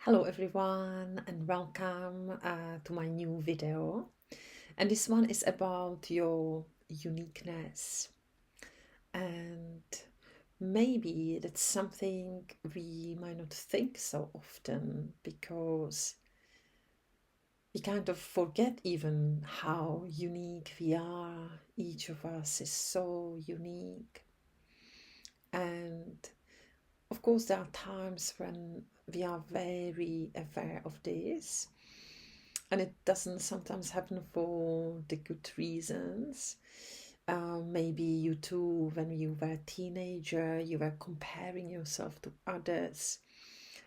Hello everyone and welcome to my new video, and this one is about your uniqueness. And maybe that's something we might not think so often because we kind of forget even how unique we are. Each of us is so unique, and of course there are times when we are very aware of this, and it doesn't sometimes happen for the good reasons. Maybe you too, when you were a teenager, you were comparing yourself to others,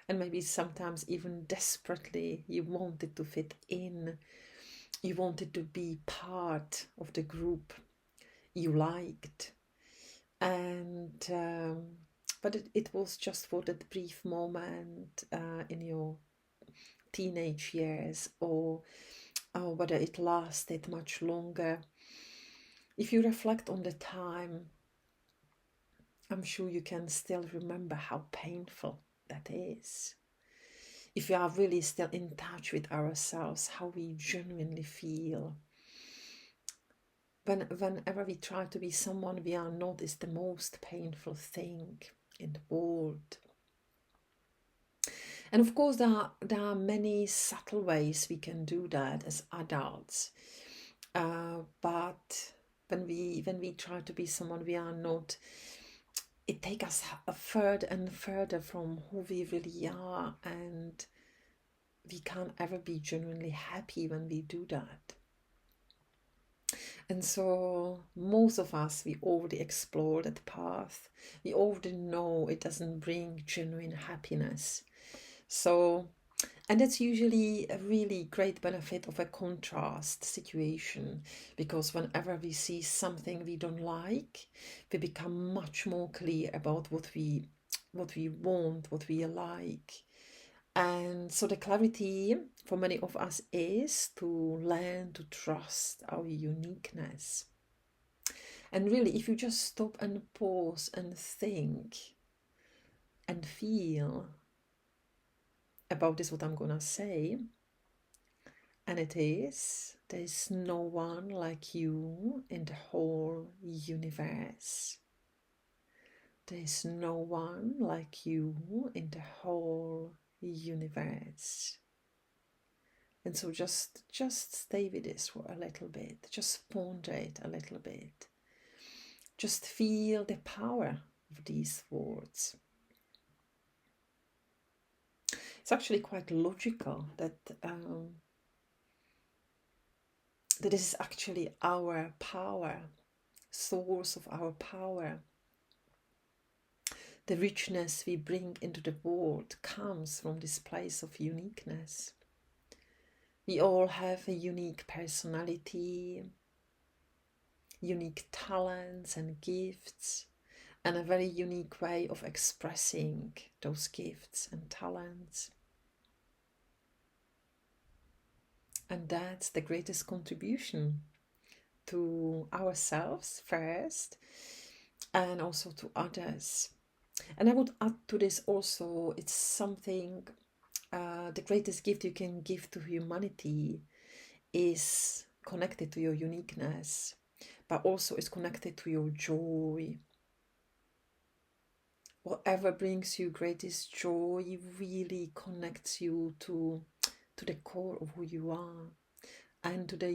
and maybe sometimes even desperately you wanted to fit in, you wanted to be part of the group you liked, and but it was just for that brief moment in your teenage years, or whether it lasted much longer. If you reflect on the time, I'm sure you can still remember how painful that is. If we are really still in touch with ourselves, how we genuinely feel. Whenever we try to be someone we are not is the most painful thing in the world. And of course, there are many subtle ways we can do that as adults. But when we try to be someone we are not, it takes us further and further from who we really are, and we can't ever be genuinely happy when we do that. And so most of us, we already explore that path. We already know it doesn't bring genuine happiness. So, and that's usually a really great benefit of a contrast situation, because whenever we see something we don't like, we become much more clear about what we want, what we like. And so the clarity for many of us is to learn to trust our uniqueness. And really, if you just stop and pause and think and feel about this, what I'm gonna say, and it is, there's no one like you in the whole universe. There's no one like you in the whole universe. And so just stay with this for a little bit. Just ponder it a little bit. Just feel the power of these words. It's actually quite logical that that this is actually our power, source of our power. The richness we bring into the world comes from this place of uniqueness. We all have a unique personality, unique talents and gifts, and a very unique way of expressing those gifts and talents. And that's the greatest contribution to ourselves first, and also to others. And I would add to this also, it's something, the greatest gift you can give to humanity is connected to your uniqueness, but also is connected to your joy. Whatever brings you greatest joy really connects you to the core of who you are, and to the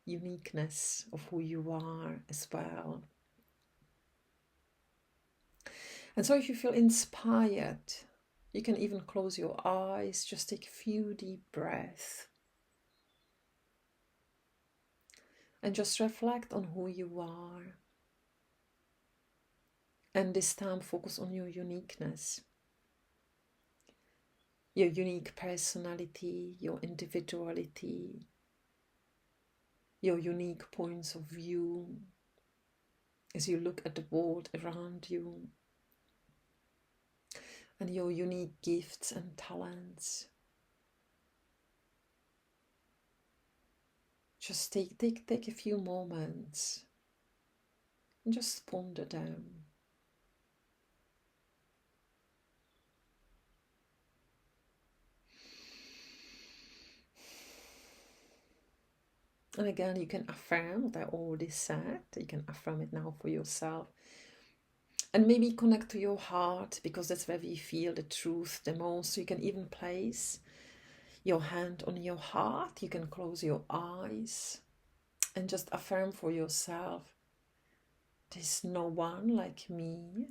uniqueness of who you are as well. And so if you feel inspired, you can even close your eyes, just take a few deep breaths, and just reflect on who you are. And this time focus on your uniqueness, your unique personality, your individuality, your unique points of view as you look at the world around you, and your unique gifts and talents. Just take a few moments and just ponder them. And again, you can affirm what I already said. You can affirm it now for yourself. And maybe connect to your heart, because that's where we feel the truth the most. So you can even place your hand on your heart. You can close your eyes and just affirm for yourself, there's no one like me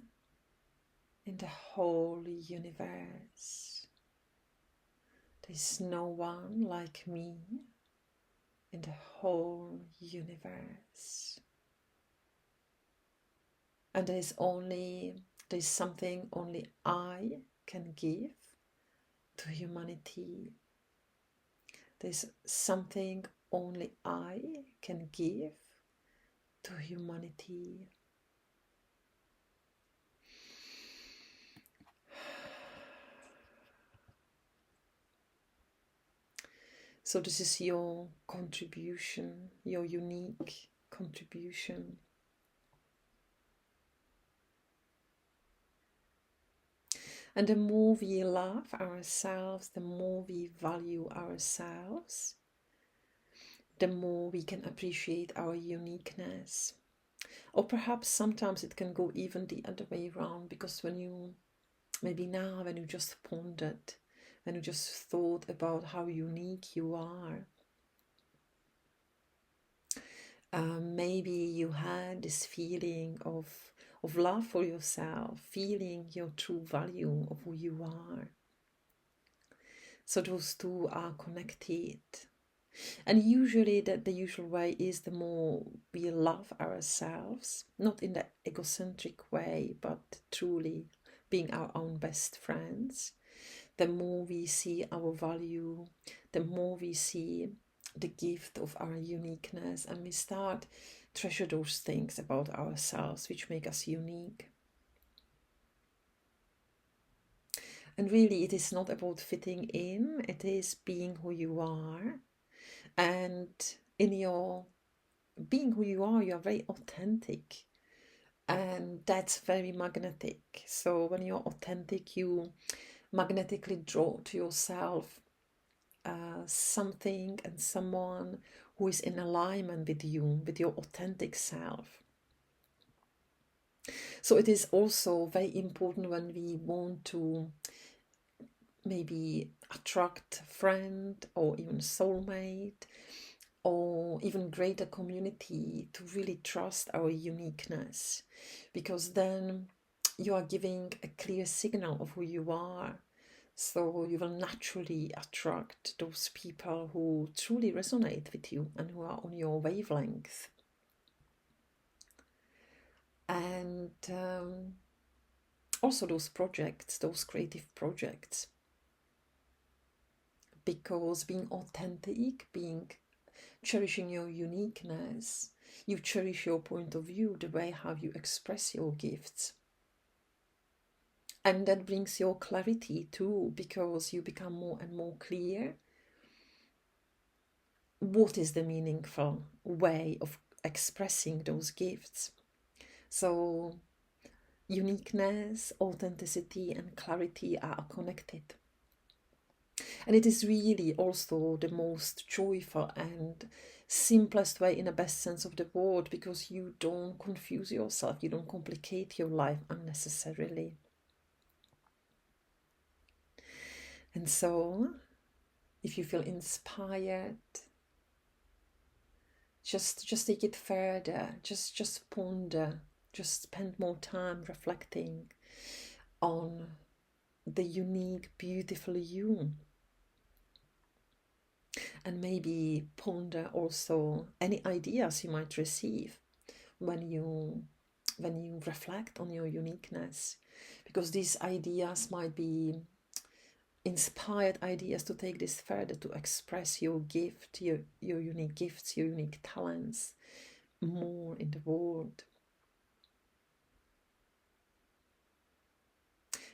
in the whole universe. There's no one like me in the whole universe. And there's something only I can give to humanity. There's something only I can give to humanity. So this is your contribution, your unique contribution. And the more we love ourselves, the more we value ourselves, the more we can appreciate our uniqueness. Or perhaps sometimes it can go even the other way around, because when you just pondered, when you just thought about how unique you are, maybe you had this feeling of love for yourself, feeling your true value of who you are. So those two are connected. And usually the usual way is the more we love ourselves, not in the egocentric way, but truly being our own best friends, the more we see our value, the more we see the gift of our uniqueness, and we start treasure those things about ourselves which make us unique. And really, it is not about fitting in, it is being who you are. And in your being who you are very authentic, and that's very magnetic. So when you're authentic, you magnetically draw to yourself something and someone who is in alignment with you, with your authentic self. So it is also very important when we want to maybe attract a friend or even soulmate or even greater community, to really trust our uniqueness, because then you are giving a clear signal of who you are. So you will naturally attract those people who truly resonate with you and who are on your wavelength. And also those projects, those creative projects. Because being authentic, cherishing your uniqueness, you cherish your point of view, the way how you express your gifts. And that brings your clarity too, because you become more and more clear. What is the meaningful way of expressing those gifts? So uniqueness, authenticity, and clarity are connected. And it is really also the most joyful and simplest way in the best sense of the word, because you don't confuse yourself, you don't complicate your life unnecessarily. And so, if you feel inspired, just take it further, just ponder, just spend more time reflecting on the unique, beautiful you. And maybe ponder also any ideas you might receive when you reflect on your uniqueness, because these ideas might be inspired ideas to take this further, to express your gift, your unique gifts, your unique talents more in the world.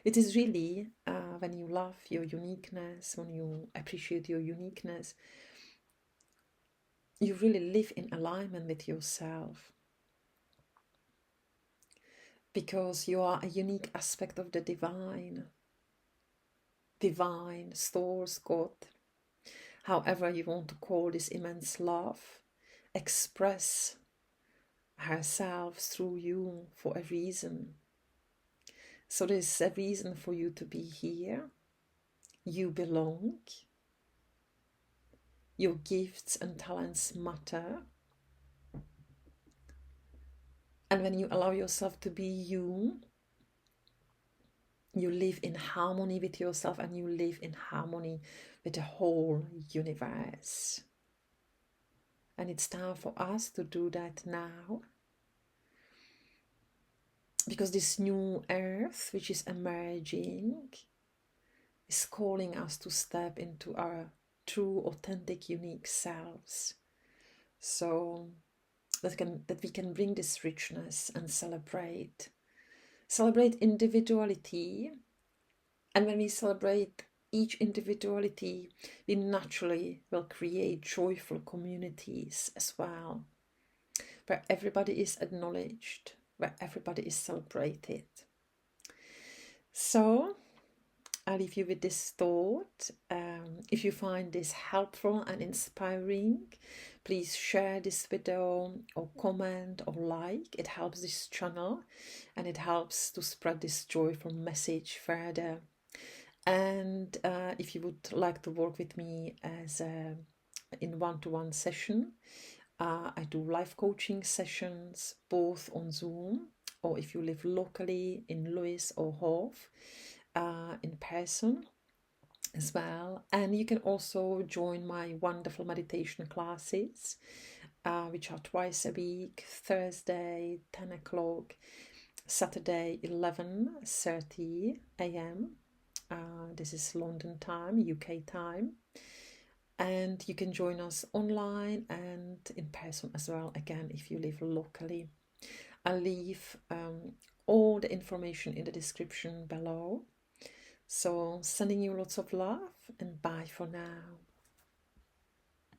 It is really when you love your uniqueness, when you appreciate your uniqueness, you really live in alignment with yourself, because you are a unique aspect of the divine, source, God, however you want to call this immense love, express herself through you for a reason. So there's a reason for you to be here. You belong. Your gifts and talents matter. And when you allow yourself to be you, you live in harmony with yourself and you live in harmony with the whole universe. And it's time for us to do that now. Because this new earth, which is emerging, is calling us to step into our true, authentic, unique selves. So that we can bring this richness and celebrate individuality. And when we celebrate each individuality, we naturally will create joyful communities as well, where everybody is acknowledged, where everybody is celebrated. So I'll leave you with this thought. If you find this helpful and inspiring, please share this video or comment or like. It helps this channel and it helps to spread this joyful message further. And if you would like to work with me as in one-to-one session, I do live coaching sessions both on Zoom, or if you live locally in Lewes or Hove, in person as well. And you can also join my wonderful meditation classes, which are twice a week: Thursday 10 o'clock, Saturday 11:30 a.m. This is London time, UK time. And you can join us online and in person as well, again, if you live locally. I'll leave all the information in the description below. So sending you lots of love, and bye for now.